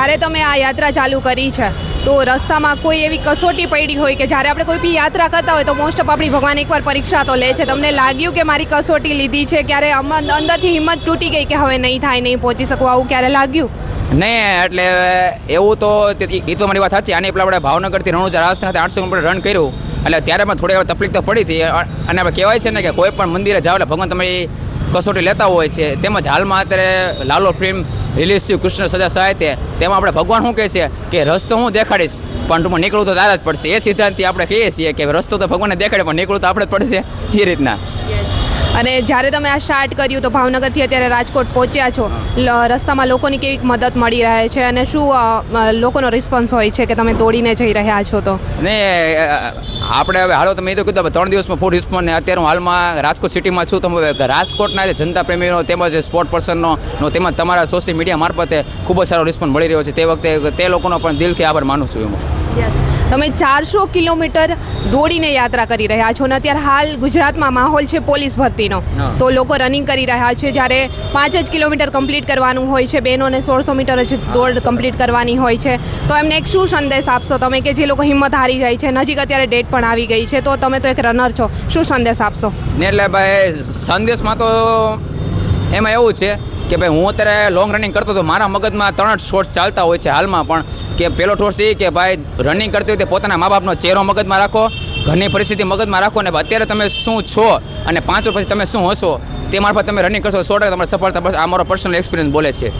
જ્યારે તમે આ યાત્રા ચાલુ કરી છે તો રસ્તામાં કોઈ એવી કસોટી પડી હોય કે જ્યારે આપણે કોઈ બી યાત્રા કરતા હોય તો મોસ્ટ ઓફ આપણી ભગવાન એકવાર પરીક્ષા તો લે છે, તમને લાગ્યું કે મારી કસોટી લીધી છે, ક્યારે અંદરથી હિંમત તૂટી ગઈ કે હવે નહીં થાય, નહીં પહોંચી શકું, આવું ક્યારે લાગ્યું? નહીં, એટલે એવું તો એ તો મારી વાત સાચી. આની પેલા આપણે ભાવનગરથી રણુજા રાસ સાથે 800 કિલોમીટર રન કર્યું, એટલે ત્યારે પણ થોડી તકલીફ તો પડી હતી. અને આપણે કહેવાય છે ને કે કોઈ પણ મંદિરે જાઓ એટલે ભગવાન તમારી કસોટી લેતા હોય છે. તેમજ હાલમાં અત્યારે લાલો ફિલ્મ રિલીઝ થયું કૃષ્ણ સજા સાહિત્ય, તેમાં આપણે ભગવાન શું કહે છે કે રસ્તો હું દેખાડીશ પણ ટૂંકમાં નીકળવું તો તારા જ પડશે. એ સિદ્ધાંતથી આપણે કહીએ છીએ કે રસ્તો તો ભગવાનને દેખાડે પણ નીકળવું તો આપણે જ પડશે, એ રીતના. અને જ્યારે તમે આ સ્ટાર્ટ કર્યું તો ભાવનગરથી અત્યારે રાજકોટ પહોંચ્યા છો, રસ્તામાં લોકોની કેવી મદદ મળી રહે છે અને શું લોકોનો રિસ્પોન્સ હોય છે કે તમે દોડીને જઈ રહ્યા છો? તો ને આપણે હવે હાલો તમે એ તો કીધું 3 દિવસમાં ફૂલ રિસ્પોન્સ. ને અત્યારે હું હાલમાં રાજકોટ સિટીમાં છું, તો રાજકોટના જે જનતા પ્રેમીઓ તેમજ સ્પોર્ટ પર્સનનો તેમજ તમારા સોશિયલ મીડિયા મારફતે ખૂબ જ સારો રિસ્પોન્સ મળી રહ્યો છે. તે વખતે તે લોકોનો પણ દિલથી આભાર માનું છું હું. તમે 400 કિલોમીટર દોડીને યાત્રા કરી રહ્યા છો અને અત્યારે હાલ ગુજરાતમાં માહોલ છે પોલીસ ભરતીનો, તો લોકો રનિંગ કરી રહ્યા છે. જ્યારે 5 જ કિલોમીટર કમ્પ્લીટ કરવાનું હોય છે, બહેનોને 1600 મીટર જ દોડ કમ્પ્લીટ કરવાની હોય છે, તો એમને એક શું સંદેશ આપશો તમે કે જે લોકો હિંમત હારી જાય છે? નજીક અત્યારે ડેટ પણ આવી ગઈ છે, તો તમે તો એક રનર છો, શું સંદેશ આપશો? ને એટલે ભાઈ સંદેશમાં તો એમાં એવું છે કે ભાઈ હું અત્યારે લોંગ રનિંગ કરતો હતો, મારા મગજમાં 3 જ શોર્ટ્સ ચાલતા હોય છે હાલમાં પણ. કે પહેલો થોટ્સ એ કે ભાઈ રનિંગ કરતી વખતે પોતાના મા બાપનો ચહેરો મગજમાં રાખો, ઘરની પરિસ્થિતિ મગજમાં રાખો, ને અત્યારે તમે શું છો અને 5 વર્ષ પછી તમે શું હશો તે મારફત તમે રનિંગ કરશો, 100% તમારી સફળતા. બસ આ મારો પર્સનલ એક્સપિરિયન્સ બોલે છે.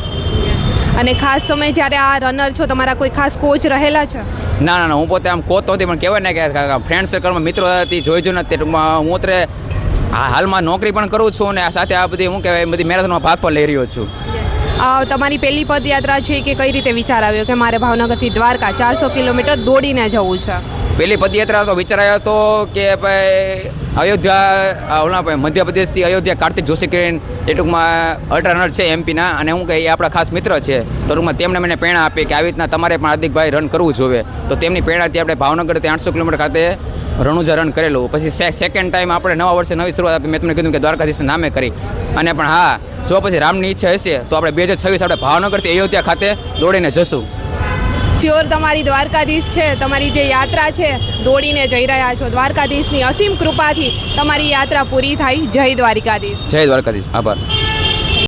અને ખાસ તમે જ્યારે આ રનર છો, તમારા કોઈ ખાસ કોચ રહેલા છે? ના, હું પોતે આમ કોચ તો હતી પણ કહેવાય ને કે ફ્રેન્ડ સર્કલમાં મિત્રો હતી, જોઈ જોઈને હું અત્યારે હાલમાં નોકરી પણ કરું છું અને સાથે આ બધી હું કહેવાય બધી મેરેથોનમાં ભાગ પણ લઈ રહ્યો છું. તમારી પહેલી પદયાત્રા છે કે કઈ રીતે વિચાર આવ્યો કે મારે ભાવનગરથી દ્વારકા 400 કિલોમીટર દોડીને જવું છે? પહેલી પદયાત્રા તો વિચાર આવ્યો હતો કે ભાઈ અયોધ્યા મધ્યપ્રદેશથી અયોધ્યા કાર્તિક જોશી કરીને એ ટૂંકમાં અલ્ટ્રા રનર છે એમપીના, અને હું કહે એ આપણા ખાસ મિત્ર છે, તો ટૂંકમાં તેમને મને પ્રેરણા આપી કે આવી રીતના તમારે પણ હાર્દિકભાઈ રન કરવું જોઈએ. તો તેમની પ્રેરણાથી આપણે ભાવનગરથી 800 કિલોમીટર ખાતે રણુજા રન કરેલું. પછી સેકન્ડ ટાઈમ આપણે નવા વર્ષે નવી શરૂઆત આપી. મેં તમને કીધું કે દ્વારકાધીશના નામે કરી. અને પણ હા, જો પછી રામની ઈચ્છા હશે તો આપણે 2026 આપણે ભાવનગરથી અયોધ્યા ખાતે દોડીને જશું. શ્યોર, તમારી દ્વારકાધીશ છે, તમારી જે યાત્રા છે દોડીને જઈ રહ્યા છો, દ્વારકાધીશની અસીમ કૃપાથી તમારી યાત્રા પૂરી થાય. જય દ્વારકાધીશ. જય દ્વારકાધીશ. આભાર.